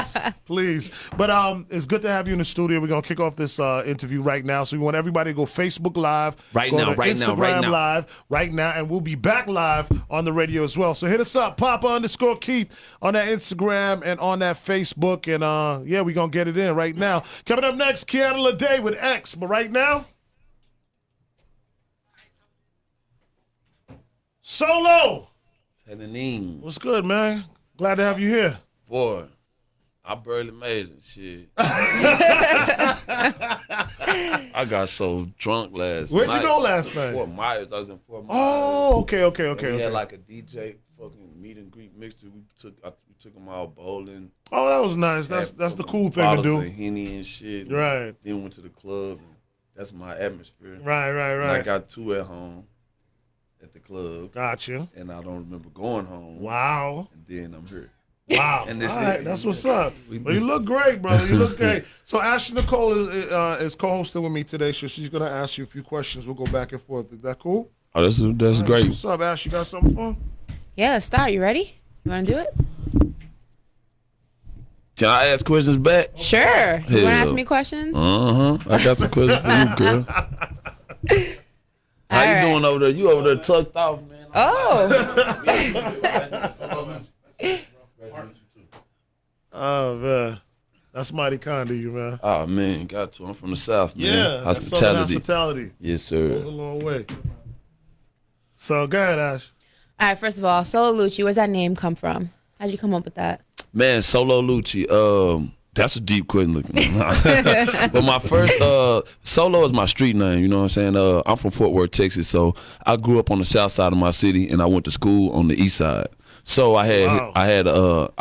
Yes, please. But it's good to have you in the studio. We're gonna kick off this interview right now. So we want everybody to go Facebook Live, Right go now, to right now, Instagram right now. Live right now, and we'll be back live on the radio as well. So hit us up, Papa_Keith on that Instagram and on that Facebook, and yeah, we're gonna get it in right now. Coming up next, Kiana Lede with X. But right now, Solo. What's good, man? Glad to have you here. Boy, I barely made it. Shit. I got so drunk last night. Where'd you go last night? Fort Myers. I was in Fort Myers. Oh, okay. We had like a DJ fucking meet and greet mixer. We took them all bowling. Oh, that was nice. That's the cool thing to bottles do. of Henny and shit. Right. Then went to the club. And that's my atmosphere. Right. And I got 2 at home at the club. Gotcha. And I don't remember going home. All And then I'm here. Wow. And this All right, is- that's what's up. Well, you look great, brother. You look great. So Ashley Nicole is co-hosting with me today, so she's going to ask you a few questions. We'll go back and forth. Is that cool? Oh, that's All great. What's up, Ash? You got something for him? Yeah, let's start. You ready? You want to do it? Can I ask questions back? Sure. You want to Hell. ask me questions? I got some questions for you, girl. How you right. doing over there? You over there tucked off, man. Oh. Oh, man. That's mighty kind of you, man. Oh man, got to. I'm from the South, man. Yeah. that's Southern hospitality. Yes, Goes a sir. long way. So go ahead, Ash. All right, first of all, Solo Lucci, where's that name come from? How'd you come up with that? Man, Solo Lucci. That's a deep question looking. But my first Solo is my street name, you know what I'm saying? I'm from Fort Worth, Texas, so I grew up on the south side of my city and I went to school on the east side. So I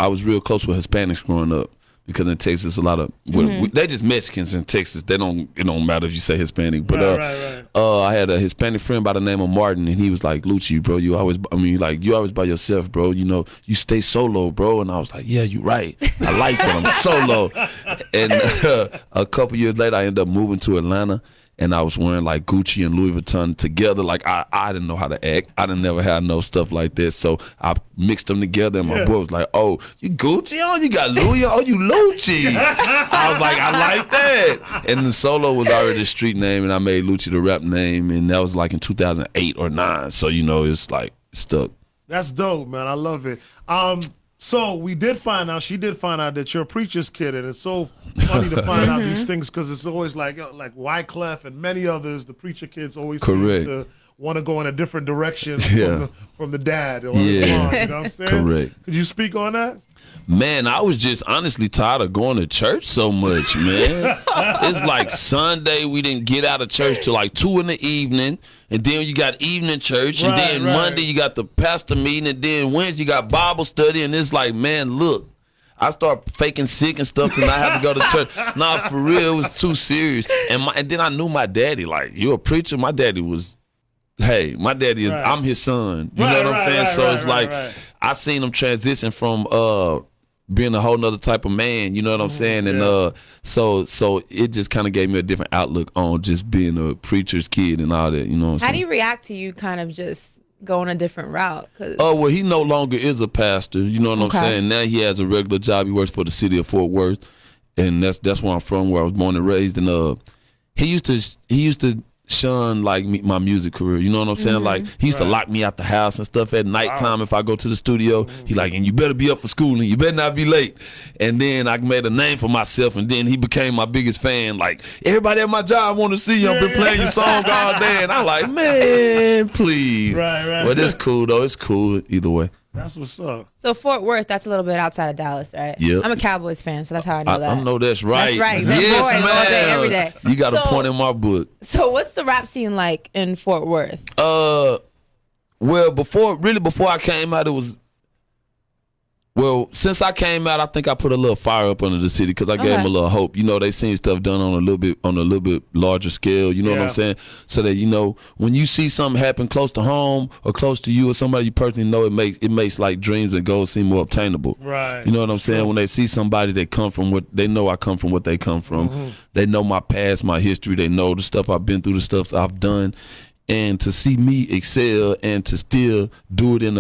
was real close with Hispanics growing up. Because in Texas, a lot of they're just Mexicans in Texas. It don't matter if you say Hispanic. But Right. I had a Hispanic friend by the name of Martin, and he was like, "Lucci, bro, you always by yourself, bro. You know, you stay solo, bro." And I was like, "Yeah, you're right. I like that. I'm solo." And a couple years later, I ended up moving to Atlanta. And I was wearing like Gucci and Louis Vuitton together. Like I didn't know how to act. I didn't never have no stuff like this. So I mixed them together and my boy was like, "Oh, you Gucci on? You got Louis? Oh, you Lucci." I was like, "I like that." And the Solo was already a street name and I made Lucci the rap name. And that was like in 2008 or 9. So, you know, it's like stuck. That's dope, man. I love it. So she did find out that you're a preacher's kid, and it's so funny to find out these things because it's always like Wyclef and many others. The preacher kids always seem Correct. to want to go in a different direction Yeah. from the dad or Yeah. the mom. You know what I'm saying? Correct. Could you speak on that? Man, I was just honestly tired of going to church so much, man. It's like Sunday, we didn't get out of church till like 2 in the evening. And then you got evening church. And then Monday you got the pastor meeting. And then Wednesday you got Bible study. And it's like, man, look, I start faking sick and stuff to not have to go to church. Nah, for real, it was too serious. And then I knew my daddy. Like, you a preacher? My daddy was, hey, my daddy is, I'm his son. You know what I'm saying? So it's like, I seen him transition from being a whole nother type of man, you know what I'm saying? And so it just kind of gave me a different outlook on just being a preacher's kid and all that, you know what I'm saying? How do you react to you kind of just going a different route? Oh, well, he no longer is a pastor, you know what I'm saying? Now he has a regular job. He works for the city of Fort Worth, and that's where I'm from, where I was born and raised. And he used to shun like my music career, you know what I'm saying? Like he used to lock me out the house and stuff at nighttime if I go to the studio. He like, and you better be up for school and you better not be late. And then I made a name for myself, and then he became my biggest fan. Like, everybody at my job want to see you. I've been playing your song all day, and I'm like, man, please. Right. But it's cool though. It's cool either way. That's what's up. So Fort Worth, that's a little bit outside of Dallas, right? Yep. I'm a Cowboys fan, so that's how I know that. I know that's right. That's right. Yes, Boys, man. all day, every day. You got a So- point in my book. So what's the rap scene like in Fort Worth? Well, before I came out, it was. Well, since I came out, I think I put a little fire up under the city because I gave them a little hope. You know, they seen stuff done on a little bit larger scale. You know what I'm saying? So that, you know, when you see something happen close to home or close to you or somebody you personally know, it makes like dreams and goals seem more obtainable. Right. You know what I'm saying? When they see somebody that come from what they know, I come from what they come from. They know my past, my history. They know the stuff I've been through, the stuff I've done, and to see me excel and to still do it in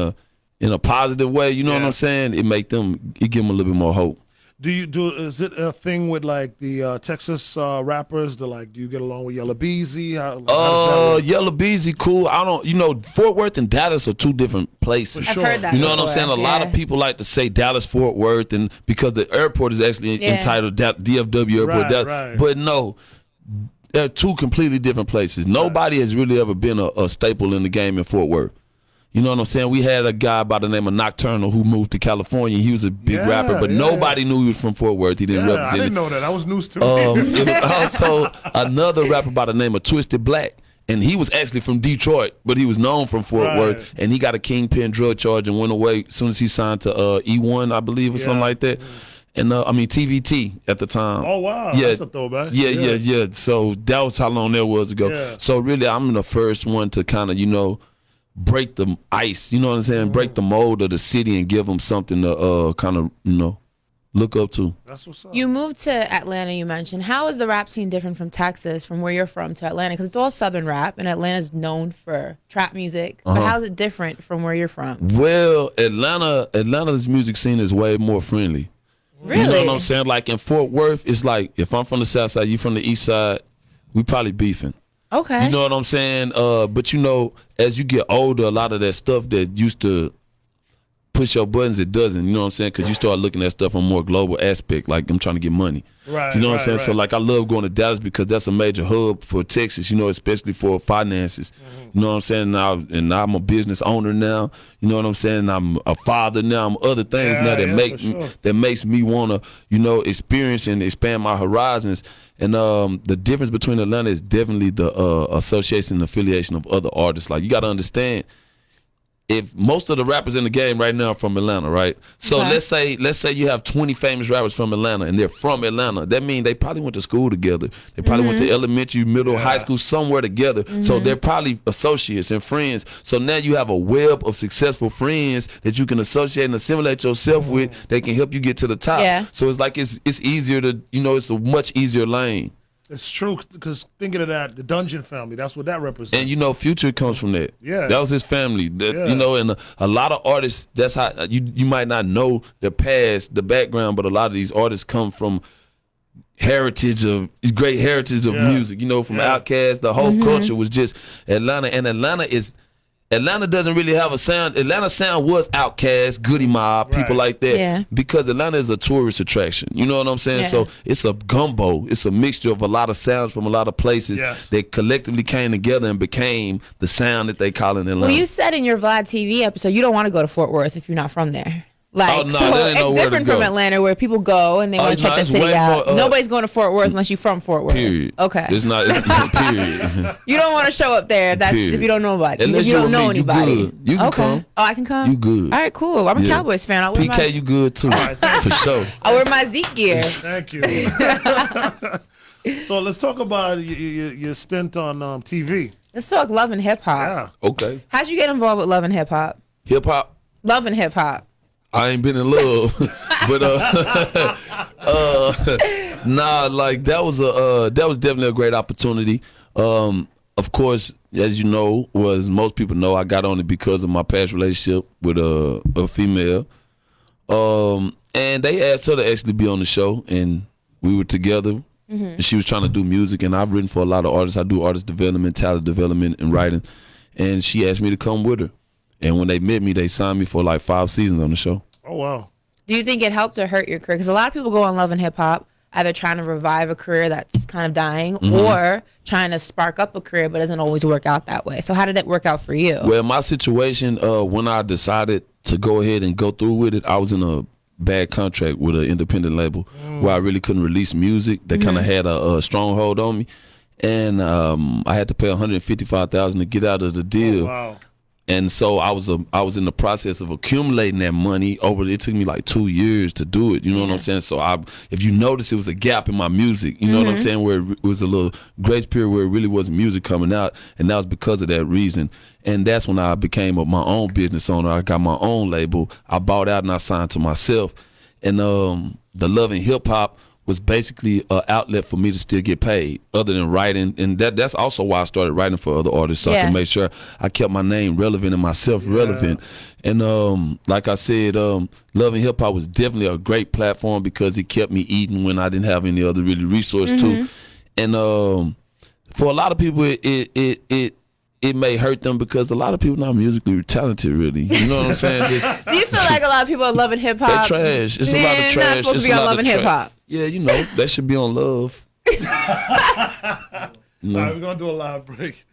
a positive way, you know what I'm saying? It give them a little bit more hope. Is it a thing with like the Texas rappers? Do you get along with Yella Beezy? How does that work? Yellow Beezy, cool. I don't, Fort Worth and Dallas are two different places. For I've sure. heard that. You know what I'm before. saying? A lot of people like to say Dallas Fort Worth, and because the airport is actually entitled DFW Airport. Right. But no, they're two completely different places. Nobody has really ever been a staple in the game in Fort Worth. You know what I'm saying? We had a guy by the name of Nocturnal who moved to California. He was a big rapper, but nobody knew he was from Fort Worth. He didn't represent I didn't it. know that. That was news to me. It was also another rapper by the name of Twisted Black. And he was actually from Detroit, but he was known from Fort Worth. And he got a kingpin drug charge and went away as soon as he signed to E1, I believe, or something like that. And TVT at the time. Oh, wow. Yeah. That's a throwback. Yeah. So that was how long that was ago. Yeah. So really, I'm the first one to kind of, break the ice, you know what I'm saying? Break the mold of the city and give them something to kind of, look up to. That's what's up. You moved to Atlanta, you mentioned. How is the rap scene different from Texas, from where you're from, to Atlanta? Because it's all Southern rap, and Atlanta's known for trap music. But how is it different from where you're from? Well, Atlanta's music scene is way more friendly. Really? You know what I'm saying? Like in Fort Worth, it's like if I'm from the South Side, you from the East Side, we probably beefing. Okay. You know what I'm saying? But as you get older, a lot of that stuff that used to push your buttons, it doesn't. You know what I'm saying? Because you start looking at stuff from a more global aspect. Like I'm trying to get money. Right. You know what I'm saying? Right. So like I love going to Dallas because that's a major hub for Texas. Especially for finances. You know what I'm saying? Now I'm a business owner now. You know what I'm saying? I'm a father now. I'm other things now that makes me want to experience and expand my horizons. And the difference between Atlanta is definitely the association and affiliation of other artists. Like you got to understand, if most of the rappers in the game right now are from Atlanta, right? So let's say you have 20 famous rappers from Atlanta and they're from Atlanta. That means they probably went to school together. They probably went to elementary, middle, high school, somewhere together. So they're probably associates and friends. So now you have a web of successful friends that you can associate and assimilate yourself with. They can help you get to the top. Yeah. So it's like it's easier to, it's a much easier lane. It's true, because thinking of that, the Dungeon family, that's what that represents. And Future comes from that. Yeah. That was his family. And a lot of artists, that's how you might not know the past, the background, but a lot of these artists come from great heritage of music. From Outkast, the whole culture was just Atlanta. And Atlanta doesn't really have a sound. Atlanta's sound was Outkast, Goody Mob, people like that. Because Atlanta is a tourist attraction. You know what I'm saying? So it's a gumbo. It's a mixture of a lot of sounds from a lot of places that collectively came together and became the sound that they call in Atlanta. Well, you said in your Vlad TV episode you don't want to go to Fort Worth if you're not from there. That ain't nowhere it's to different go. from Atlanta where people go and they want to check the city out. Nobody's going to Fort Worth unless you're from Fort Worth. Period. Okay. It's not period. You don't want to show up there if you don't know anybody. Unless if you don't know with me, anybody. You good. You can come. Oh, I can come? You good. All right, cool. I'm a Cowboys fan. I wear PK, you good too. For sure. I wear my Zeke gear. Thank you. So let's talk about your stint on TV. Let's talk Love and Hip Hop. Yeah. Okay. How'd you get involved with Love and Hip Hop? Hip hop. Love and Hip Hop. I ain't been in love, but nah, like that was definitely a great opportunity. Of course, as you know, or as most people know, I got on it because of my past relationship with a female. And they asked her to actually be on the show, and we were together. And she was trying to do music, and I've written for a lot of artists. I do artist development, talent development, and writing. And she asked me to come with her. And when they met me, they signed me for like 5 seasons on the show. Oh, wow. Do you think it helped or hurt your career? Because a lot of people go on Love and Hip Hop either trying to revive a career that's kind of dying or trying to spark up a career, but doesn't always work out that way. So how did it work out for you? Well, my situation, when I decided to go ahead and go through with it, I was in a bad contract with an independent label where I really couldn't release music. That kind of had a stronghold on me. And I had to pay $155,000 to get out of the deal. Oh, wow. And so I was in the process of accumulating that money it took me like 2 years to do it. You know what I'm saying? So if you notice, it was a gap in my music. You know what I'm saying? Where it was a little grace period where it really wasn't music coming out. And that was because of that reason. And that's when I became my own business owner. I got my own label. I bought out and I signed to myself. And the Love and Hip Hop was basically an outlet for me to still get paid, other than writing, and that's also why I started writing for other artists, so I can make sure I kept my name relevant and myself relevant. And like I said, Love and Hip Hop was definitely a great platform because it kept me eating when I didn't have any other really resource to. And for a lot of people, it may hurt them because a lot of people not musically talented, really. You know what I'm saying? Do you feel like a lot of people are loving hip hop? They trash. It's a lot of trash. Not supposed to be on loving hip hop. Yeah, you know, they should be on love. All right, we're gonna do a live break.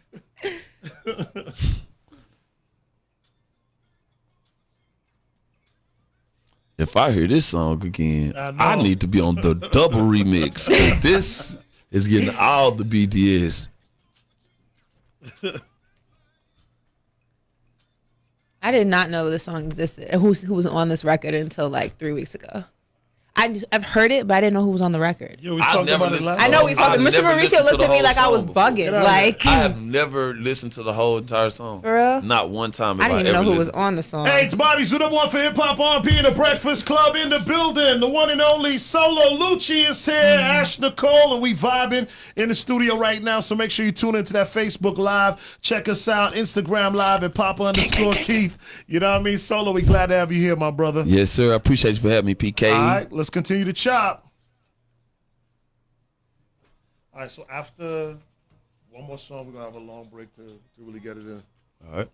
If I hear this song again, I need to be on the double remix. 'Cause this is getting all the BDS. I did not know this song existed. Who was on this record until like 3 weeks ago. I've heard it, but I didn't know who was on the record. Yeah, we talked about it last. I know we talked. Mr. Mauricio looked at me like I was bugging. Like I have never listened to the whole entire song. For real? Not one time. I didn't even know who was on the song. Hey, it's Bobby Zuda1 for Hip Hop R&B in the Breakfast Club in the building. The one and only Solo Lucci is here. Ash Nicole, and we vibing in the studio right now. So make sure you tune into that Facebook Live. Check us out, Instagram Live at Papa_Keith. You know what I mean? Solo, we glad to have you here, my brother. Yes, sir. I appreciate you for having me, PK. All right, let's continue to chop. All right, so after one more song, we're going to have a long break to really get it in. All right.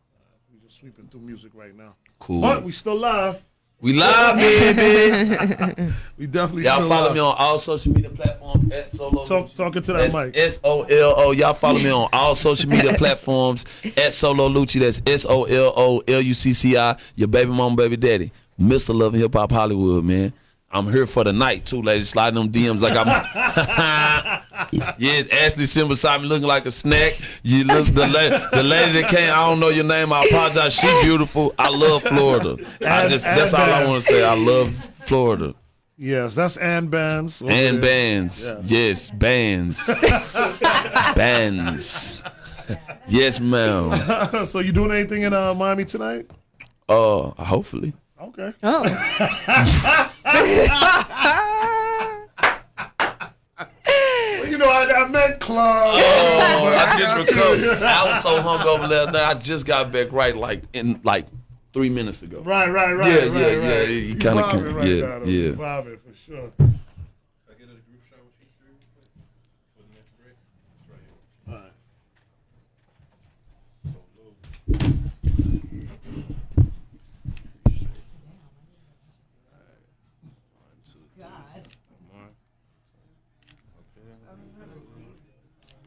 We're just sweeping through music right now. Cool. But we still live. We live, baby. We definitely Y'all still follow live. me on all social media platforms at Solo. Talking to that mic. SOLO. Y'all follow me on all social media platforms at Solo Lucci. That's SOLOLUCCI. Your baby mama, baby daddy. Mr. Love and Hip Hop Hollywood, man. I'm here for the night, too, ladies. Sliding them DMs like I'm... Yes, Ashley sitting beside me looking like a snack. You look the lady that came, I don't know your name, I apologize. She beautiful. I love Florida. That's all I want to say. I love Florida. Yes, that's Ann Bands. And bands. Yes, bands. Bands. Yes, ma'am. So you doing anything in Miami tonight? Hopefully. Okay. Oh. Well, you know, I meant club. I just recovered. I was so hungover last night. I just got back right in 3 minutes ago. Right. Yeah. You kind of can. Right Yeah. Vibing for sure.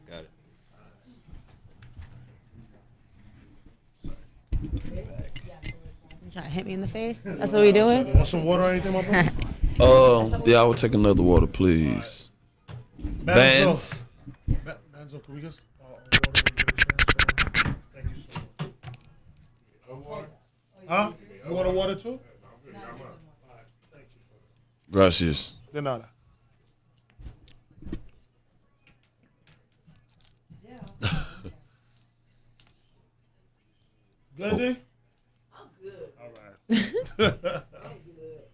Got it. You trying to hit me in the face? That's what we doing? Want some water or anything, my brother? Yeah, I will take another water, please. Bands. Banzo, can we just... Thank you so much. Huh? You want a water too? Gracias. De nada. Good, D? I'm good. All right. I'm good.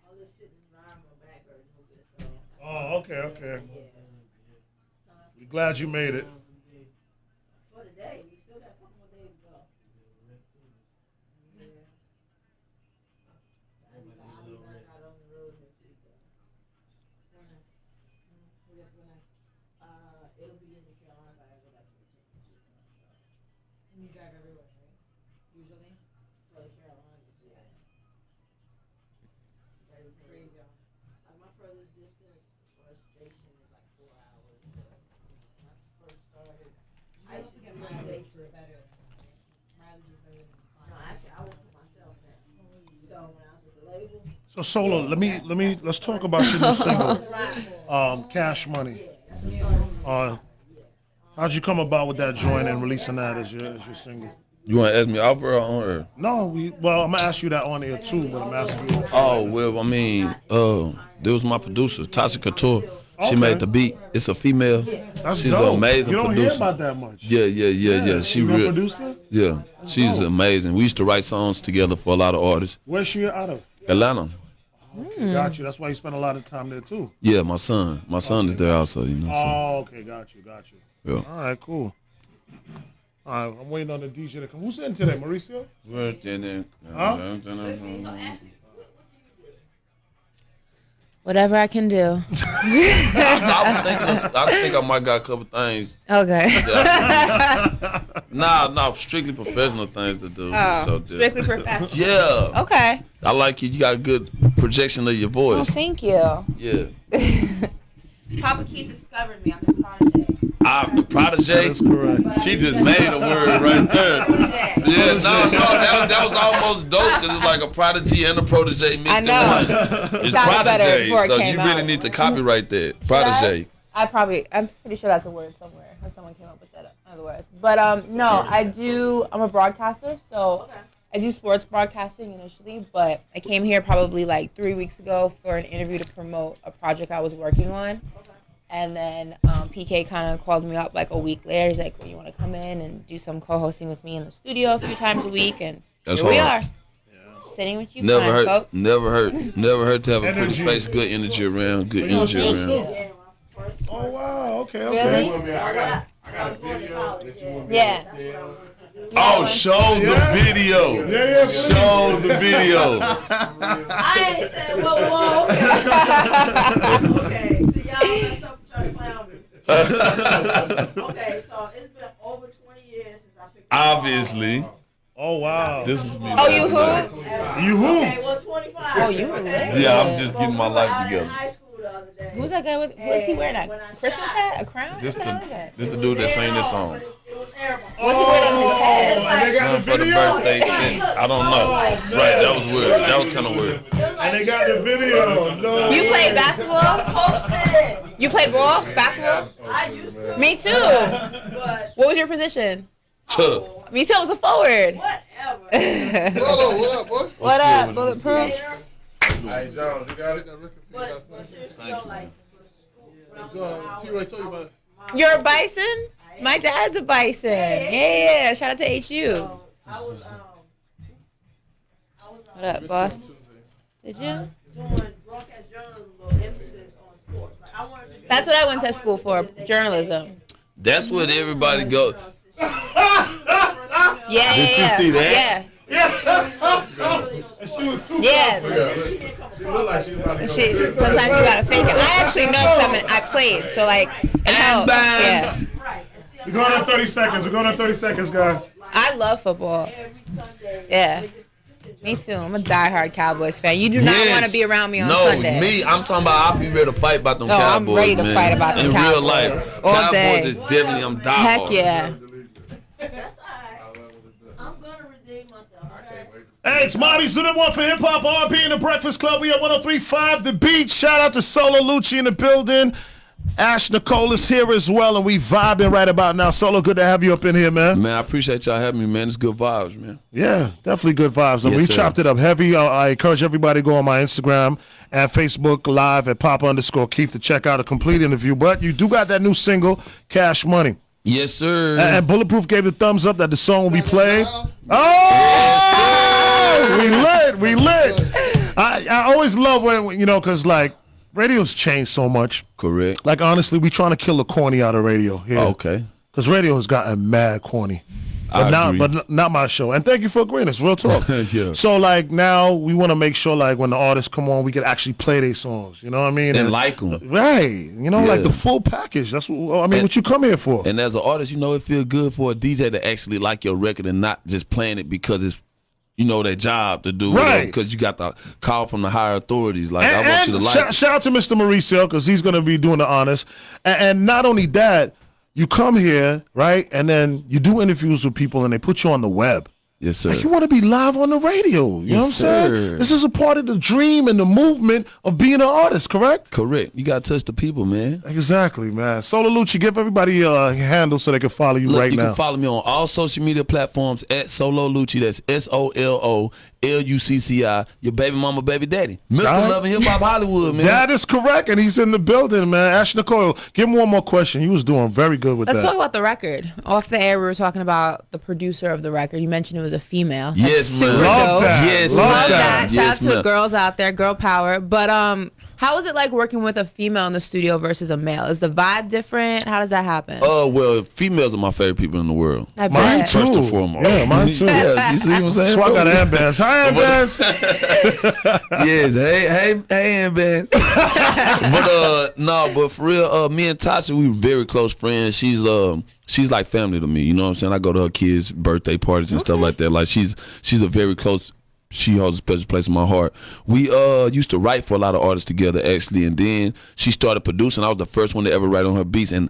All this shit is around my back hurting a little bit, so. Oh, okay. We glad you made it. For today, we still got a couple more days to go. Yeah. I'll be back out on the road next week, though. It'll be in the Carolinas. I go back to the championship. And you drive everywhere, right? Usually? For the Carolinas, yeah. Very crazy. My furthest distance for a station is like 4 hours. But when I first started, I used to get mileage for better. Mileage is better than no, fine. actually, I work for myself now. So when I was with the label, So Solo, let's talk about your new single, Cash Money. How'd you come about with that joint and releasing that as your single? You want to ask me off or on air? No, I'm gonna ask you that on air too, but I'm asking you. Oh, well, I mean, there was my producer, Tasha Couture. She Okay. made the beat. It's a female. That's She's dope. an amazing You don't producer. hear about that much. Yeah. She You a real. producer? Yeah, she's dope. amazing. We used to write songs together for a lot of artists. Where's she out of? Atlanta. Okay, got you. That's why you spend a lot of time there too. Yeah, my son is there also. You know. So, Oh, okay, got you. yeah. All right, cool. All right, I'm waiting on the DJ to come. Who's in today, Mauricio? Whatever I can do. I think I might got a couple things. Okay. Nah, strictly professional things to do. Oh, So, strictly professional. yeah. Okay. I like you. You got a good projection of your Oh, voice. thank you. Yeah. Papa keeps discovering me. I'm his protege. I'm the protege. That's correct. She just made a word right there. Yeah, no, that was almost dope because it's like a prodigy and a protege mixed I know. in one. It's Sounded better protege, before it so came you really out. need to copyright that. Protege. I'm pretty sure that's a word somewhere, or someone came up with that otherwise. But no, I'm a broadcaster, so I do sports broadcasting initially, but I came here probably like 3 weeks ago for an interview to promote a project I was working on. And then PK kind of called me up like a week later. He's like, well, you want to come in and do some co-hosting with me in the studio a few times a week? And That's here we hard. are. Sitting with you. Never fine, hurt. folks. Never hurt to have a pretty Energy. face, good energy around, good energy Yeah, around. sure. Oh wow. Okay. Really? I got a video that you want Yeah. Oh, show the video. Yeah, Show the video. I ain't said, whoa, okay. Okay, so y'all messed up trying to clown me. Okay, so it's been over 20 years since I picked up. Obviously, Oh wow. this is me. Oh, you hooped? You Okay, hooped. well, 25. Oh, you were okay? lit. Yeah, I'm just getting my We were life out in together. high school the other day. Who's that guy with? What's he wearing? When I A Christmas shot, hat? A crown? This What the hell is that? the dude that sang this song. It was airborne. What's he wearing on his head? And they got the For the video. birthday thing. I don't know. Right, that was weird. That was kind of weird. It was like And they got the video. No. You played basketball? posted. You played ball? Basketball? I used to. Me too. But What was your position? Tuh. Me too. I was a forward. whatever. What up, boy? What up, Bulletproof? Hey, Jones, you got it? That record for you But last night. seriously, though, like, for school, when I was So, going out, T-Ray told you about it. You're a bison? My dad's a bison. Yeah. Shout out to HU. So, I was What up, boss? Did you? doing broadcast journalism with emphasis on sports. Like, I wanted to be, That's what I went to school for, journalism. That's what everybody go. Yeah, Did you yeah, see that? Yeah. She looked like she was about to go. Sometimes you gotta fake it. I actually know because I played, so like it helps. Yeah. We're going on 30 seconds. We're going on 30 seconds, guys. I love football. Yeah. Me too. I'm a diehard Cowboys fan. You do not Yes. want to be around me on No, Sunday. me. I'm talking about. I'll be ready to fight about them No, I'm Cowboys, ready to man. fight about them in real Cowboys life. all Cowboys day. is definitely I'm die Heck hard. yeah. That's alright. I'm gonna redeem myself. Okay? Hey, it's Marty's the number one for hip hop, R&B, in the Breakfast Club. We at 103.5 The Beat. Shout out to Solo Lucci in the building. Ash Nicole is here as well, and we vibing right about now. Solo, good to have you up in here, man. Man, I appreciate y'all having me, man. It's good vibes, man. Yeah, definitely good vibes. And Yes, we sir. chopped it up heavy. I encourage everybody to go on my Instagram and Facebook Live at Papa_Keith to check out a complete interview. But you do got that new single, Cash Money. Yes, sir. And Bulletproof gave the thumbs up that the song will be played. Oh, we lit. I always love when, because like radio's changed so much. Correct. Like honestly, we trying to kill the corny out of radio here. Okay. Because radio has gotten mad corny. I agree. But not my show. And thank you for agreeing. It's real talk. Yeah. So like now we want to make sure like when the artists come on, we can actually play their songs. You know what I mean? And like 'em. Right. Like Yeah. the full package. That's what you come here for. And as an artist, it feels good for a DJ to actually like your record and not just playing it because it's, their job to do. Right. Because you got the call from the higher authorities. Like, I want you to like it. shout out to Mr. Mauricio because he's going to be doing the honors. And not only that, you come here, right, and then you do interviews with people and they put you on the web. Yes, sir. Like you want to be live on the radio. You know what I'm saying? sir. This is a part of the dream and the movement of being an artist, correct? Correct. You got to touch the people, man. Exactly, man. Solo Lucci, give everybody your handle so they can follow you Look, right you now. can follow me on all social media platforms at Solo Lucci. That's SOLOLUCCI. Your baby mama, baby daddy. Mr. All right. Love and Hip Hop Hollywood, man. That is correct, and he's in the building, man. Ash Nicole, give him one more question. He was doing very good with Let's that. talk about the record. Off the air, we were talking about the producer of the record. You mentioned it was was a female. That's Yes, super ma'am. Love dope. that. Yes, Love Love ma'am. that. Shout Yes, out to the ma'am. girls out there, girl power. But how is it like working with a female in the studio versus a male? Is the vibe different? How does that happen? Well, females are my favorite people in the world. I Mine bet. too. First and foremost. Yeah, mine too. Yeah, you see what I'm saying? So I got bro? armbands. Hi, armbands. Yes, hey, man. But for real, me and Tasha, we were very close friends. She's like family to me. You know what I'm saying? I go to her kids' birthday parties and stuff like that. Like she's a very close. She holds a special place in my heart. We used to write for a lot of artists together actually, and then she started producing. I was the first one to ever write on her beats, and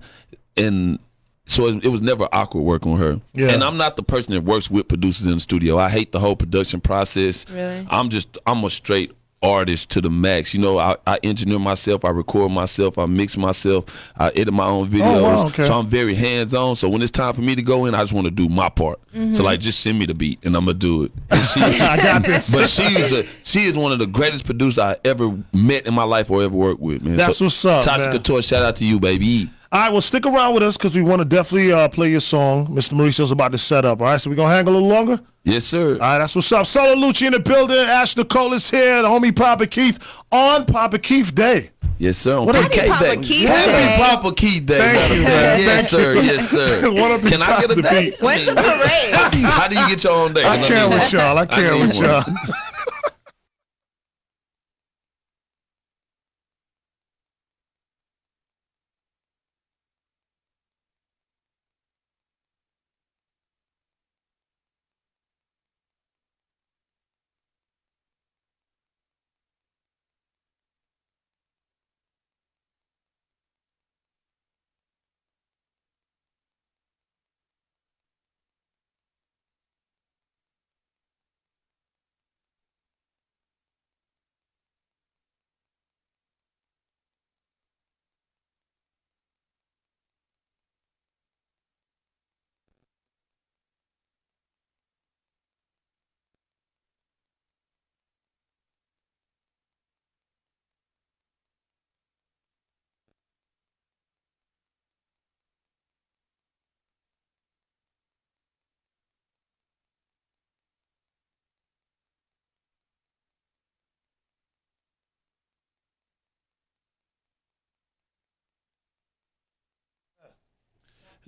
so it was never awkward working with her. Yeah. And I'm not the person that works with producers in the studio. I hate the whole production process. Really? I'm a straight artist to the max. You know, I engineer myself, I record myself, I mix myself, I edit my own videos. wow, okay. So I'm very hands-on. So when it's time for me to go in, I just want to do my part. So like, just send me the beat and I'm gonna do it. And I got this. but she is one of the greatest producers I ever met in my life or ever worked with, man. That's what's up, Tasha man. Couture, shout out to you, baby. All right, well, stick around with us because we want to definitely play your song. Mr. Mauricio's about to set up. All right, so we're going to hang a little longer? Yes, sir. All right, that's what's up. Solo Lucci in the building. Ash Nicole is here. The homie Papa Keith on Papa Keith Day. Yes, sir. On What up, PK Papa Day. Keith Happy Day. Papa Keith Day. Thank matter you, of man. fact. Yes, Thank sir. you. Yes, sir. One of the Can I top get a to day? beat. When's the parade? How do you get your own day? I can't with y'all. I can't need with one. y'all.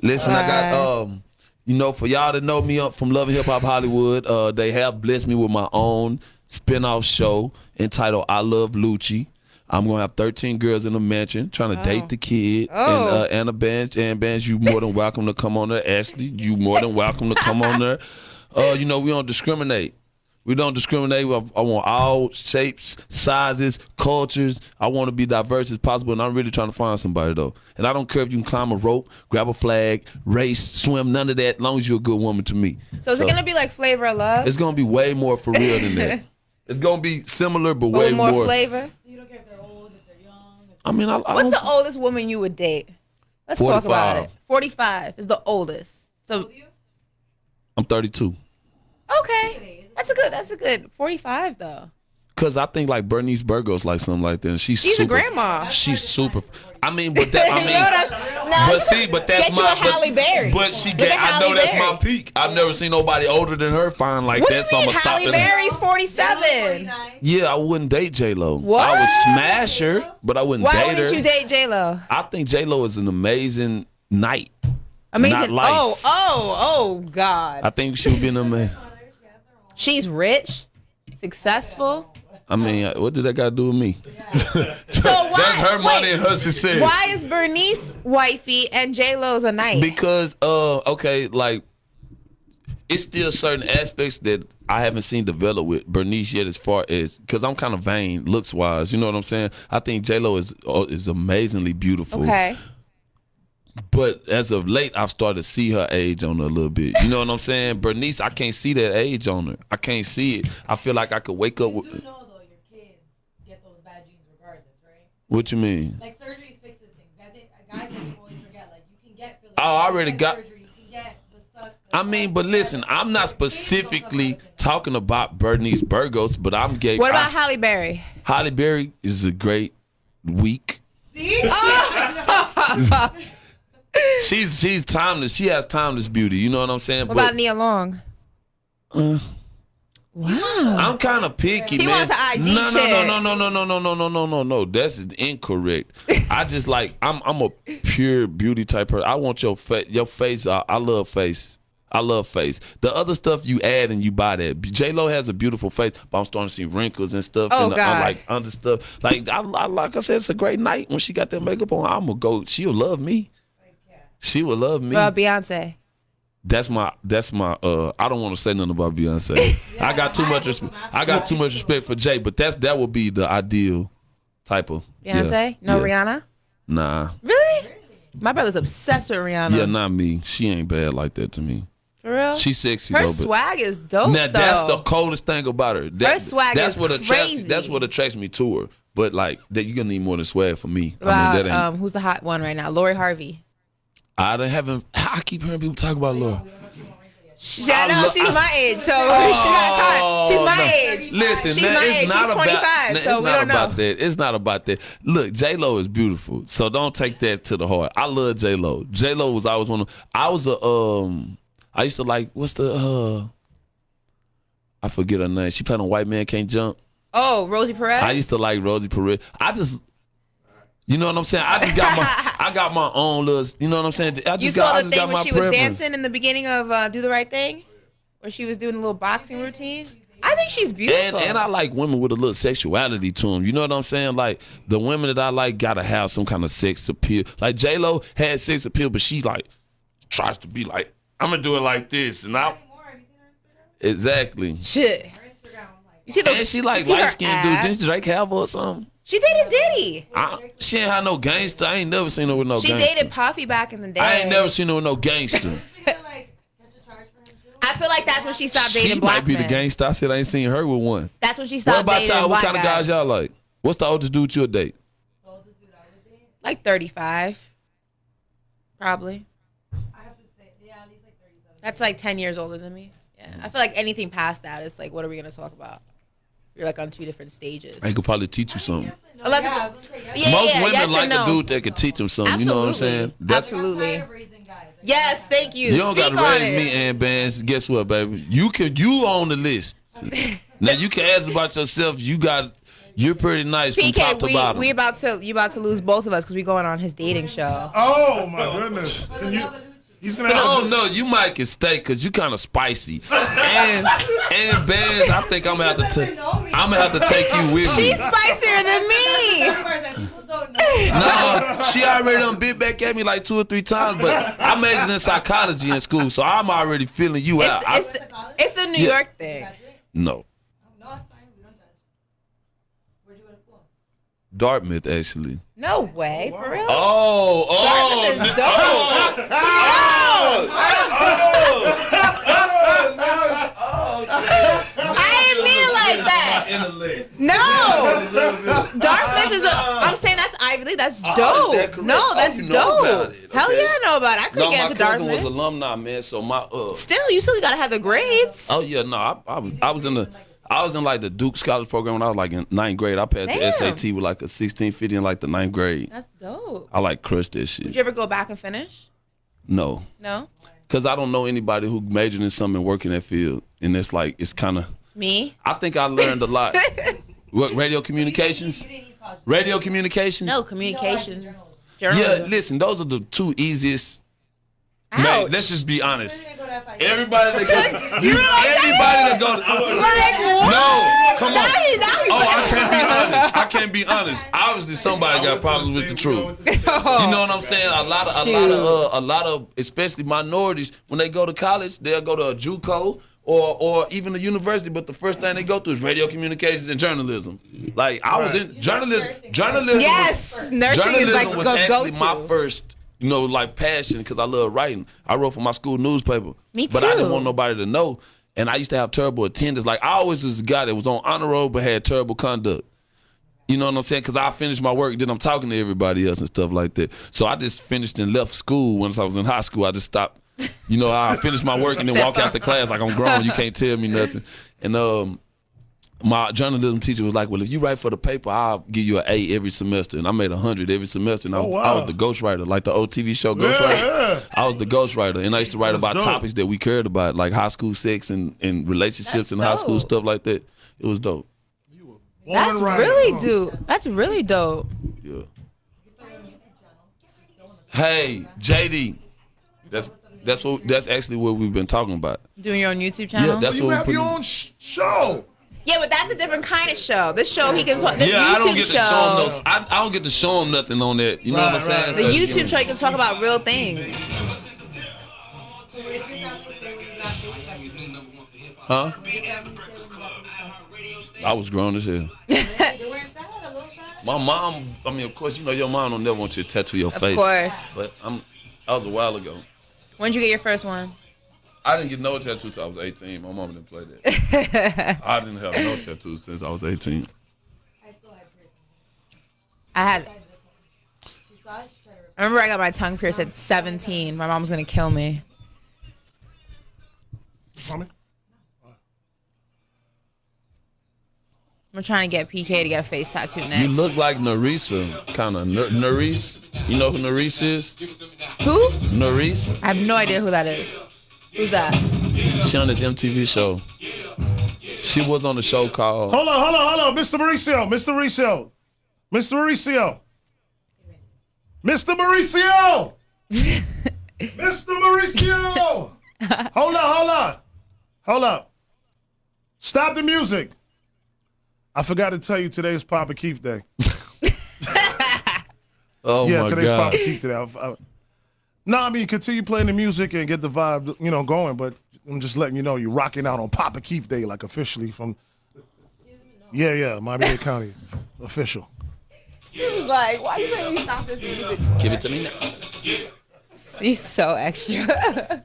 Listen, I got for y'all to know me up from Love and Hip Hop Hollywood, they have blessed me with my own spin-off show entitled I Love Lucci. I'm gonna have 13 girls in the mansion trying to date the kid. Oh. And Anna Bands, you more than welcome to come on there. Ashley, you more than welcome to come on there. We don't discriminate. We don't discriminate. I want all shapes, sizes, cultures. I want to be diverse as possible, and I'm really trying to find somebody, though. And I don't care if you can climb a rope, grab a flag, race, swim, none of that, as long as you're a good woman to me. So is it gonna be like Flavor of Love? It's going to be way more for real than that. It's going to be similar, but But way with more flavor? You don't care if they're old, if they're young. If I mean, I What's don't- the oldest woman you would date? Let's talk about 45. it. 45 is the oldest. So I'm 32. okay, that's a good 45 though. Because I think like Bernice Burgos like something like that. And she's She's a super, grandma. She's super. I mean, but that, I mean, You know, but that's get you my. a Halle Berry. But she Get get. a I know Halle that's Berry. my peak. I've never seen nobody older than her fine like What that. do So you I'm mean gonna stop Halle it. Berry's 47? Yeah, I wouldn't date J Lo. What? I would smash her, but I wouldn't Why date wouldn't her. you date J Lo? I think J Lo is an amazing night. Amazing. Not life. Oh God. I think she would be an amazing. She's rich, successful. I mean, what did that got to do with me? So why? That's her money wait, and her success. Why is Bernice wifey and J Lo's a knight? Because okay, like it's still certain aspects that I haven't seen develop with Bernice yet, as far as because I'm kind of vain looks wise. You know what I'm saying? I think J Lo is amazingly beautiful. Okay. But as of late, I've started to see her age on her a little bit. You know what I'm saying? Bernice, I can't see that age on her. I can't see it. I feel like I could wake up with. you know though, your kids get those bad genes regardless, right? What you mean? Like surgery fixes things. That thing, guys always forget. Like you can get fillers. Oh, I you already can got- surgery. You can get the suck. I mean, but listen, I'm not specifically talking about Bernice Burgos, but I'm gay. What about Halle Berry? Halle Berry is a great week. She's timeless. She has timeless beauty. You know what I'm saying? What about Nia Long? Wow. I'm kind of picky, He man. wants an IG no, chick. No. That's incorrect. I just like I'm a pure beauty type person. I want your face. Your face. I love face. I love face. The other stuff you add and you buy that. J-Lo has a beautiful face, but I'm starting to see wrinkles and stuff. Oh, and God. like under stuff. Like like I said, it's a great night when she got that makeup on. I'm gonna go. She'll love me. She will love me. Well, Beyonce. That's my I don't want to say nothing about Beyonce. I got too much respect for Jay, but that would be the ideal type of Beyonce? No Rihanna? Nah. Really? My brother's obsessed with Rihanna. Yeah, not me. She ain't bad like that to me. For real? She's sexy Her though. swag is dope. Now that's though. the coldest thing about her. Her swag that's is what crazy. That's what attracts me to her. But like that, you're gonna need more than swag for me. About, that ain't. who's the hot one right now? Lori Harvey. I keep hearing people talk about Laura. She's my age, so she got caught. She's my age. Listen, she's my age. She's 25, so we don't know. It's not about that. Look, J-Lo is beautiful, so don't take that to the heart. I love J-Lo. J-Lo was always one of. I used to like, what's the, I forget her name. She played on White Man Can't Jump. Oh, Rosie Perez? I used to like Rosie Perez. You know what I'm saying? I got my own little, you know what I'm saying? You saw the thing when she was dancing in the beginning of Do the Right Thing? Where she was doing a little boxing routine? I think she's beautiful. And I like women with a little sexuality to them. You know what I'm saying? Like, the women that I like gotta have some kind of sex appeal. Like, J-Lo had sex appeal, but she, like, tries to be like, I'm gonna do it like this. And exactly. Shit. You see those, and she like light-skinned dude. Didn't Drake have her or something? She dated Diddy. She ain't had no gangster. I ain't never seen her with no gangster. She dated Puffy back in the day. I ain't never seen her with no gangster. I feel like that's when she stopped dating black men. She might be the gangster. I said I ain't seen her with one. That's when she stopped dating black guys. What kind of guys y'all like? What's the oldest dude you'll date? Like 35. Probably. I have to say, at least like 37. That's like 10 years older than me. Yeah. I feel like anything past that is like, what are we going to talk about? You're like on two different stages. I could probably teach you something. Unless most women like a dude that could teach them something. Absolutely. You know what I'm saying? Absolutely. Yes, thank you. You don't Speak got to on raise it. me and bands. Guess what, baby? You on the list. Now you can ask about yourself. You're pretty nice from top to bottom. You about to lose both of us because we going on his dating show. Oh my goodness! He's gonna. Oh no, you might can stay because you kind of spicy. and bands, I think I'm gonna have to take you with me. She's spicier than me. No, she already done bit back at me like 2 or 3 times, but I majored in psychology in school, so I'm already feeling you out. It's the New York thing. No. No, it's fine. We don't judge. Where'd you go to school? Dartmouth, actually. No way, for real? Oh, Dartmouth is I didn't mean it like that. No. Dartmouth is I'm saying that's Ivy League. That's dope. No, that's dope. Hell yeah, I know about it. I couldn't get into Dartmouth. My cousin was alumni, man, so my you still gotta have the grades. Oh yeah, no, I was in like the Duke Scholars Program when I was like in 9th grade. I passed the SAT with like a 1650 in like the 9th grade. That's dope. I like crushed that shit. Would you ever go back and finish? No. No? Because I don't know anybody who majored in something and work in that field. And it's like, it's kind of... Me? I think I learned a lot. What, radio communications? Radio communications? No, communications. Yeah, Journalism. listen, those are the 2 easiest... Ouch. Man, let's just be honest. Everybody that goes... You know what I'm everybody that goes... Like, what? No, come on. Now he I can't be honest. I can't be honest. Obviously, somebody got problems with the truth. You know what I'm saying? A lot of, especially minorities, when they go to college, they'll go to a JUCO or even a university, but the first thing they go to is radio communications and journalism. Like I was in journalism. Yes, nursing journalism is like was go actually to. my first, like passion because I love writing. I wrote for my school newspaper. Me too. But I didn't want nobody to know. And I used to have terrible attendance. Like, I always was a guy that was on honor roll but had terrible conduct. You know what I'm saying? Because I finished my work, then I'm talking to everybody else and stuff like that. So I just finished and left school. Once I was in high school, I just stopped. You know, I finished my work and then walk out the class like I'm grown. You can't tell me nothing. And my journalism teacher was like, well, if you write for the paper, I'll give you an A every semester. And I made 100 every semester. And I was the ghostwriter, like the old TV show ghostwriter. Yeah. I was the ghostwriter. And I used to write about dope. topics that we cared about, like high school sex and relationships That's and high school dope. stuff like that. It was dope. That's really dope. That's really dope. Yeah. Hey, JD. That's actually what we've been talking about. Doing your own YouTube channel? Yeah, that's You what have we your put. own show. Yeah, but that's a different kind of show. This show he can talk. This Yeah, YouTube I don't get to show. show him no. I don't get to show him nothing on that. You know what I'm saying? The So, YouTube show he can talk about real things. Huh? I was grown as hell. My mom, I mean, of course, you know your mom don't never want you to tattoo your face. Of course. But that was a while ago. When'd you get your first one? I didn't get no tattoo till I was 18. My mom didn't play that. I didn't have no tattoos since I was 18. I remember I got my tongue pierced at 17. My mom was gonna kill me. Mommy? I'm trying to get PK to get a face tattoo next. You look like Narisa, kind of. Narice? You know who Narice is? Who? Narice? I have no idea who that is. Who's that? She on this MTV show. She was on the show called... Hold on. Mr. Mauricio. Mr. Mauricio. Mr. Mauricio. Mr. Mauricio. Mr. Mauricio. Hold up. Stop the music. I forgot to tell you today's Papa Keith Day. Oh Yeah, my today's God. Papa Keith Day. No, I mean, continue playing the music and get the vibe, going, but I'm just letting you know you're rocking out on Papa Keith Day, like officially from... Yeah, Miami-Dade County. Official. He was like, why you letting me stop this music? Give it to me now. He's so extra.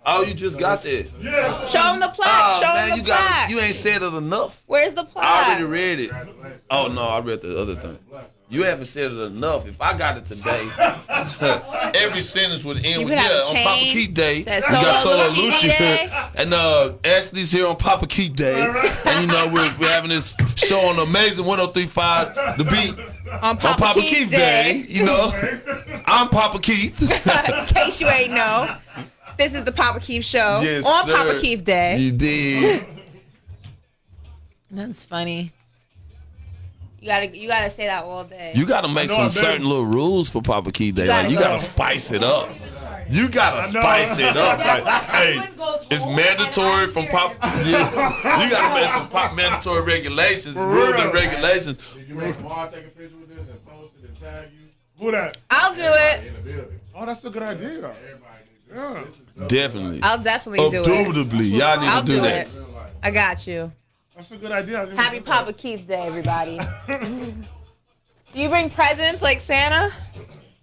Oh, you just got that. Yeah. Show him the plaque. Show him the plaque. You ain't said it enough. Where's the I plaque? already read it. Oh no, I read the other thing. You haven't said it enough. If I got it today, every sentence would end You with could have a on Papa chain. Keith Day. Says We got Solo Solo Lucci Lucci Day. here, and Ashley's here on Papa Keith Day, and we're having this show on Amazing 103.5 The Beat On on Papa Keith Day. I'm Papa Keith. In case you ain't know, this is the Papa Keith Show Yes, on sir. Papa Keith Day. You did. That's funny. You gotta say that all day. You gotta make I know some I do. certain little rules for Papa Keith Day. gotta You go. gotta spice it up. You gotta I know. spice it up. Like, hey, it's mandatory from Papa. You gotta make some mandatory regulations, rules and regulations. Did you make Mar take a picture with this and post it and tag you Who that? I'll do it. in the building? Oh, that's a good idea. Everybody needs Yeah. this is dope. Definitely. I'll definitely do it. Indubitably, y'all need I'll to do do that. it. I got you. That's a good idea. Happy Papa Keith Day, everybody. Do you bring presents like Santa?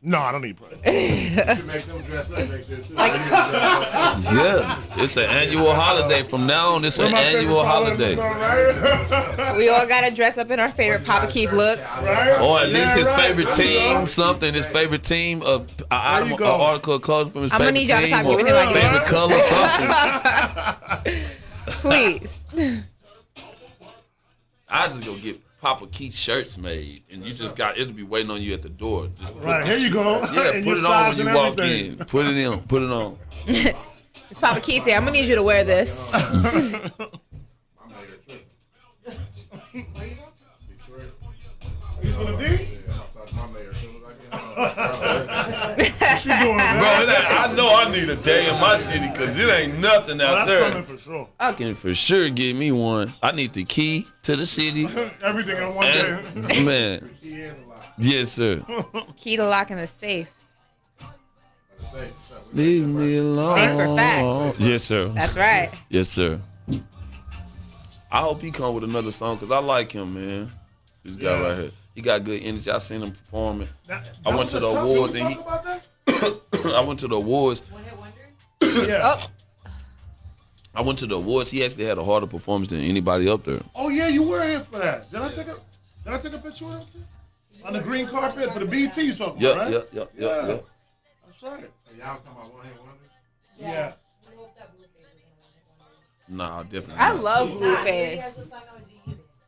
No, I don't need presents. You should make them dress up next year too. Yeah, it's an annual holiday. From now on, it's an annual holiday. We all gotta dress up in our favorite Papa Keith looks. Or at least his favorite team, something. His favorite team, an item, you an go. article of clothes from his I'm gonna favorite need y'all to team, stop or giving him ideas. favorite color, something. Please. I just go get Papa Keith shirts made, and you just it'll be waiting on you at the door. Just put Right, the here you go. Yeah, And put your it on size when you and walk everything. in. Put it in. Put it on. It's Papa Keith Day. I'm gonna need you to wear this. He's gonna be? What you doing, man? Bro, I know I need a day in my city because it ain't nothing out That's there. coming for sure. I can for sure get me one. I need the key to the city. Everything in one day. And, man. Yes, sir. Key to lock in the safe. Leave me alone. Safe for facts. Yes, sir. That's right. Yes, sir. I hope he come with another song because I like him, man. This guy right here. He got good energy. I seen him performing. I went to the awards and I went to the awards. Yeah. Oh, I went to the awards. He actually had a harder performance than anybody up there. Oh yeah, you were here for that. Did I take a picture with him? On the green carpet for the BT you talking about, right? Yeah. That's right. So y'all was talking about one hit wonders? Yeah. Nah, definitely. I not. love Blueface.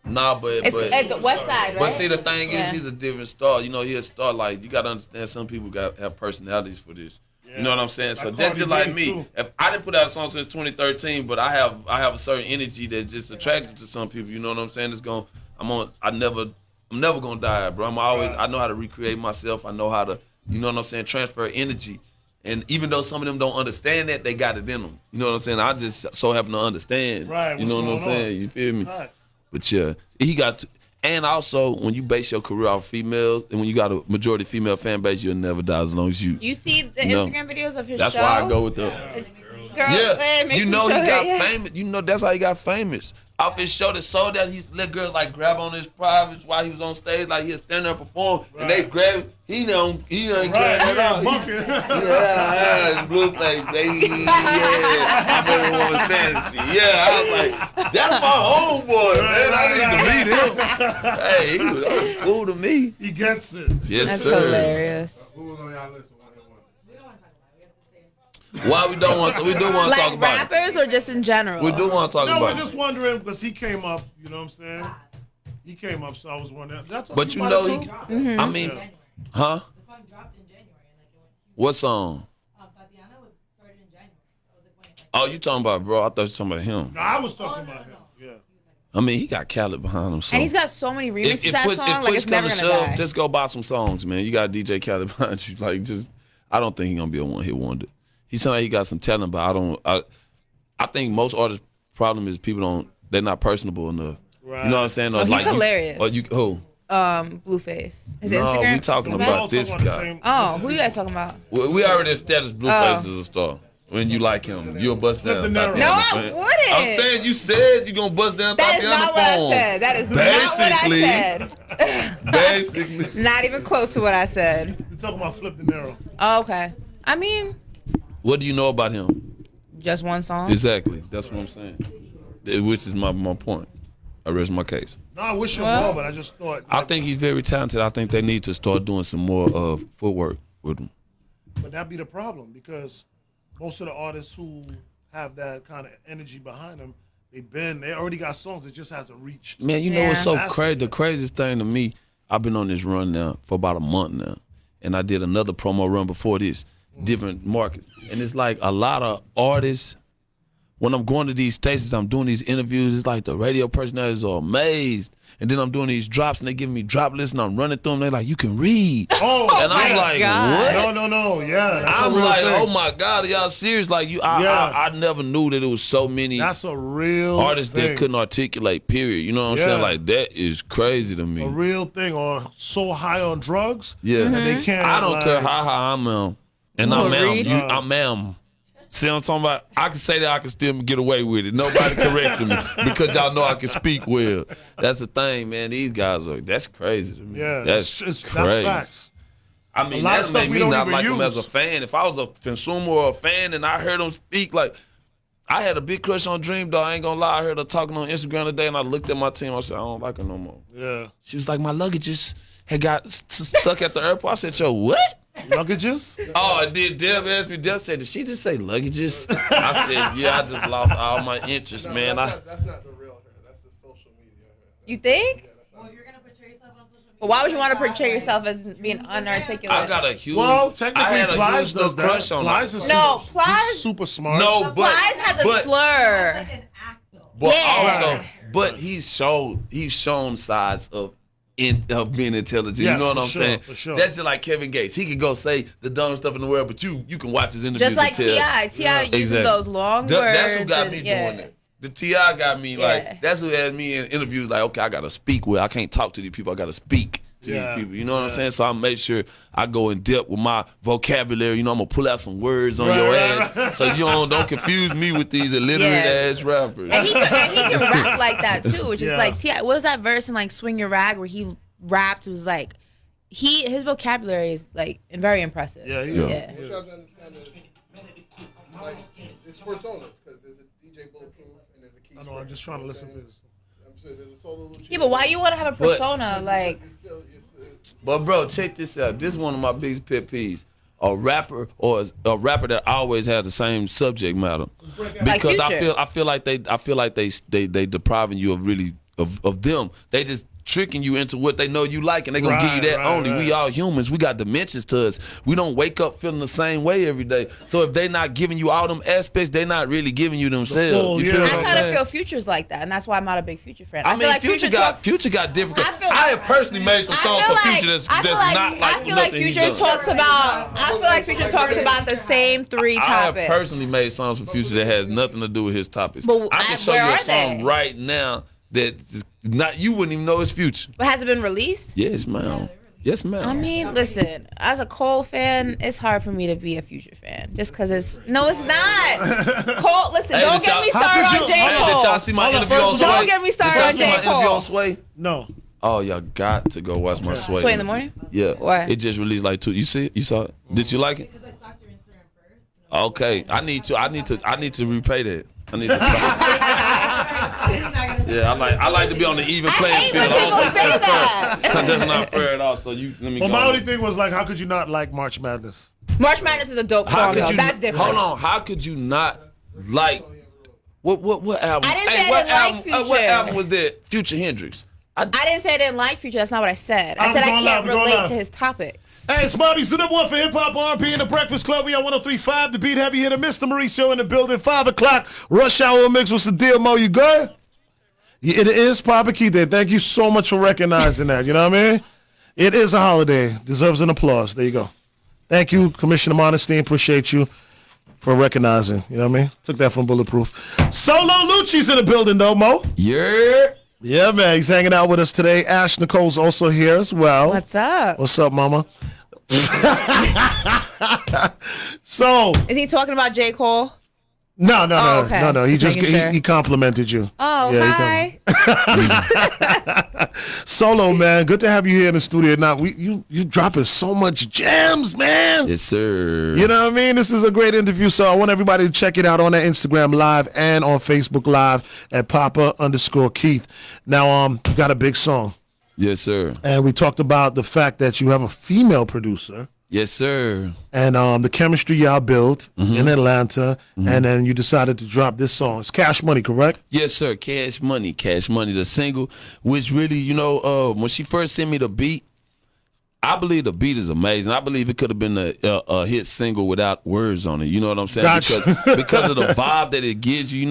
Nah, but It's at the West Side, right? But see, the thing is, Yeah. he's a different star. You know, he's a star. Like, you got to understand, some people have personalities for this. You know what I'm saying? So Like that's just like Cardi me. B, too. If I didn't put out a song since 2013, but I have a certain energy that's just attractive to some people. You know what I'm saying? I'm never gonna die, bro. I know how to recreate myself. I know how to, you know what I'm saying, transfer energy. And even though some of them don't understand that, they got it in them. You know what I'm saying? I just so happen to understand. Right, You know what's what I'm going on. saying? You feel me? Facts. But yeah, he got to, and also when you base your career off females, and when you got a majority female fan base, you'll never die as long as you. You see the No. Instagram videos of his That's show? why I go with the. Girl, Yeah, makes you me know he show got that, yeah. famous. You know that's how he got famous. Off his show that sold out, he's let girls like grab on his privates while he was on stage, like he'll stand there and perform, and they grab him. He don't care Right, at all. yeah, bucket. Yeah, Blueface, baby. Yeah, I'm everyone's fantasy. Yeah, I was like, that's my homeboy, man. I need to meet him. Hey, he was cool to me. He gets it. Yes, That's sir. hilarious. Who was on y'all list of one hit wonders? Why we don't want to? We do want to talk Like about it. rappers or just in general? We do want to talk No, about we're it. just wondering because he came up. You know what I'm saying? He came up, so I was wondering. That's all. But you might know, have he, too. I mean, Yeah. huh? The song dropped in January, and like it went huge. What song? Tatiana was started in January. That was like when it like. Oh, you talking about, bro? I thought you were talking about him. No, I was talking about him. Yeah. I mean, he got Khaled behind him. So. And he's got so many remixes if to that push, song, if like push it's never come gonna to shove, die. just go buy some songs, man. You got DJ Khaled behind you. Like, just, I don't think he's gonna be a one-hit wonder. He sounds like he got some talent, but I think most artists' problem is they're not personable enough. Right. You know what I'm saying? Oh, Or he's like hilarious. Who? Blueface. His No, Instagram. we talking So about we're all this talking about the guy. same- Oh, who you guys talking about? We already established Blueface Oh. as a star. When you like him, you'll bust down. Flip the narrative. No, I Tatiana, man. wouldn't. I'm saying you said you're gonna bust down That is Tatiana not what I phone. said. That is not what I said. Basically. Not even close to what I said. We're talking about Flip the Narrow. Oh, okay. I mean, What do you know about him? just one song. Exactly. That's what I'm saying. Which is my point. I rest my case. No, I wish him Well- well, but I just thought. I think he's very talented. I think they need to start doing some more footwork with him. But that'd be the problem because most of the artists who have that kind of energy behind them, they already got songs that just hasn't reached. Man, you know what's so Yeah. crazy? The craziest thing to me, I've been on this run now for about a month now. And I did another promo run before this, different markets. And it's like a lot of artists, when I'm going to these stations, I'm doing these interviews, it's like the radio personalities are amazed. And then I'm doing these drops and they giving me drop lists and I'm running through them. They're like, you can read. Oh, And I'm yeah. like, God. what? No. Yeah, that's I'm a real like, thing. oh my God, are y'all serious? Like I never knew that it was so many That's a real artists thing. that couldn't articulate, period. You know what I'm Yeah. saying? Like that is crazy to me. A real thing, or so high on drugs Yeah. that they can't. I don't like, care how high I'm and I'm read? I'm See what I'm talking about? I can say that I can still get away with it. Nobody correcting me because y'all know I can speak well. That's the thing, man. These guys that's crazy to me. Yeah, that's that's crazy. facts. I mean, A lot of that stuff made we me don't not even like him as a use. fan. If I was a consumer or a fan and I heard him speak, like, I had a big crush on Dream Doll. I ain't gonna lie. I heard her talking on Instagram today and I looked at my team. I said, I don't like her no more. Yeah, She was like, my luggages had got stuck at the airport. I said, yo, what? luggages. Oh, did Deb ask me? Deb said, did she just say luggages? I said, yeah, I just lost all my interest, man. That's not the real her. That's the social media her. You think? Well, if you're gonna portray yourself on social media. But why would you want to portray yourself as being unarticulate? I got a huge, Well, I technically, had a Plies huge little does that. crush on Plies her. is No, super, Plies- he's super smart. No, but Plies has a but, slur. Like an act though. But Yeah. also, but he's shown sides of being intelligent. Yes, you know what for I'm sure, saying? for sure. That's just like Kevin Gates. He could go say the dumbest stuff in the world, but you can watch his interviews Just like and tell. T.I. uses Exactly. those long words. That's who got and- me yeah. doing that. The T.I. got me Yeah. like, that's who had me in interviews like, okay, I got to speak well. I can't talk to these people. I got to speak to Yeah. these people. You know what I'm Yeah. saying? So I make sure I go in depth with my vocabulary. You know, I'm going to pull out some words on Right, your right, ass so you don't confuse me with these illiterate Yeah. ass rappers. And he can rap like that too, which is Yeah. like T.I. What was that verse in like Swing Your Rag where he rapped? It was like his vocabulary is like very impressive. Yeah, Yeah. Yeah. What you have to understand is, like, it's personas, because there's a DJ Bulletproof and there's a Keith. I know. I'm just trying to listen to this. I'm sure there's a solo Lucci. Yeah, but why you want to have a persona? Like, It's still, But bro, check this out. This is one of my biggest pet peeves. A rapper or a rapper that always has the same subject matter. Because Future. I feel like they depriving you of really of them. They just tricking you into what they know you like, and they gonna give you that only. We all humans. We got dimensions to us. We don't wake up feeling the same way every day. So if they not giving you all them aspects, they not really giving you themselves. You feel what I I'm kind of saying? feel Future's like that, and that's why I'm not a big Future fan. I feel mean, like Future got different. I feel I have personally made some songs for Future that's not like I feel like nothing he's Future done. talks about. I feel like Future talks about the same three I have topics. personally made songs for Future that has nothing to do with his topics. But I can show where you a are song they? right now that not you wouldn't even know it's Future. But has it been released? Yes, ma'am. Yes, ma'am. I mean, listen, as a Cole fan, it's hard for me to be a Future fan just because it's not. Cole, listen, Hey, don't did get y'all- me how started could on you- J. Hey, did y'all Cole. see my Hold on, interview on first Sway? of all- Don't get me started Did y'all on see J. my interview on Cole. Sway? No. Oh, y'all got to go watch my Sway. Sway in the morning? Yeah. Why? It just released like 2. You see it? You saw it? Did you like it? Because I stalked your Instagram first. Okay. I need to repay that. I need to. Yeah, I like to be on the even I playing hate field. when people say that. That's not fair at all. So you let me Well, go. my only thing was like, how could you not like March Madness? March Madness is a dope How song, could though. you? That's different. Hold on. How could you not like what album? I didn't say I what didn't like album? What Future. album was that? Future Hendrix. I didn't say I didn't like Future. That's not what I said. I I'm said I going can't live, we're going relate live. to his topics. Hey, it's Bobby's the number one for hip hop R&B in the Breakfast Club. We on 103.5. The Beat Heavy Hitter, Mr. Mauricio in the building. 5 o'clock. Rush Hour Mix. What's the deal, Mo? You good? Yeah, it is Papa Keith Day. Thank you so much for recognizing that. You know what I mean? It is a holiday. Deserves an applause. There you go. Thank you, Commissioner Modesty. Appreciate you for recognizing. You know what I mean? Took that from Bulletproof. Solo Lucci's in the building, though, Mo. Yeah. Yeah, man. He's hanging out with us today. Ash Nicole's also here as well. What's up? What's up, mama? So, Is he talking about J. Cole? no. Oh, okay. He Just just making sure. he complimented you. Oh, Yeah, he hi. Solo, man. Good to have you here in the studio. Now, you dropping so much gems, man. Yes, sir. You know what I mean? This is a great interview, so I want everybody to check it out on that Instagram Live and on Facebook Live at Papa_Keith. Now, you got a big song, Yes, sir. and we talked about the fact that you have a female producer. Yes, sir. And the chemistry y'all built Mm-hmm. in Atlanta, and then you decided to drop this song. It's Cash Money, correct? Yes, sir. Cash Money, the single, which really, when she first sent me the beat, I believe the beat is amazing. I believe it could have been a hit single without words on it. You know what I'm saying? Gotcha. Because of the vibe that it gives you.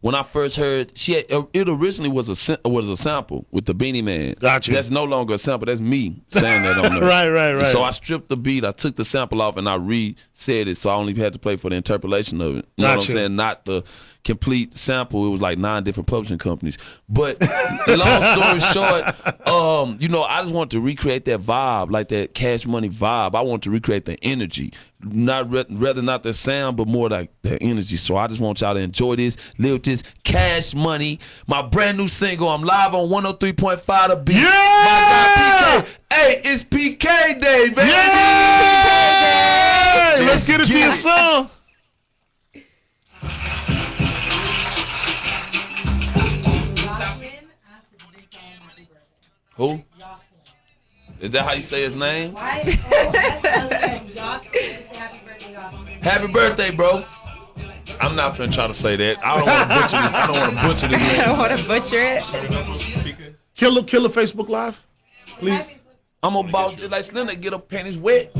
When I first heard, it originally was a sample with the Beanie Man. Gotcha. That's no longer a sample. That's me saying that on there. Right. So I stripped the beat. I took the sample off and I re-said it. So I only had to play for the interpolation of it. You know what Gotcha. I'm saying? Not the complete sample. It was like 9 different publishing companies. But long story short, I just want to recreate that vibe, like that Cash Money vibe. I want to recreate the energy. Rather not the sound, but more like the energy. So I just want y'all to enjoy this, live with this Cash Money, my brand new single. I'm live on 103.5 The Beat. Yeah! My guy PK. Hey, it's PK Day, baby. Hey, let's get into your song. Who? Is that how you say his name? Why? Oh, that's the other thing. Y'all say happy birthday, y'all. Happy birthday, bro. I'm not finna try to say that. I don't want to butcher this. I don't want to butcher this. I don't want to butcher it. Kill a Facebook Live, please. I'm about to like Slim to get her panties wet.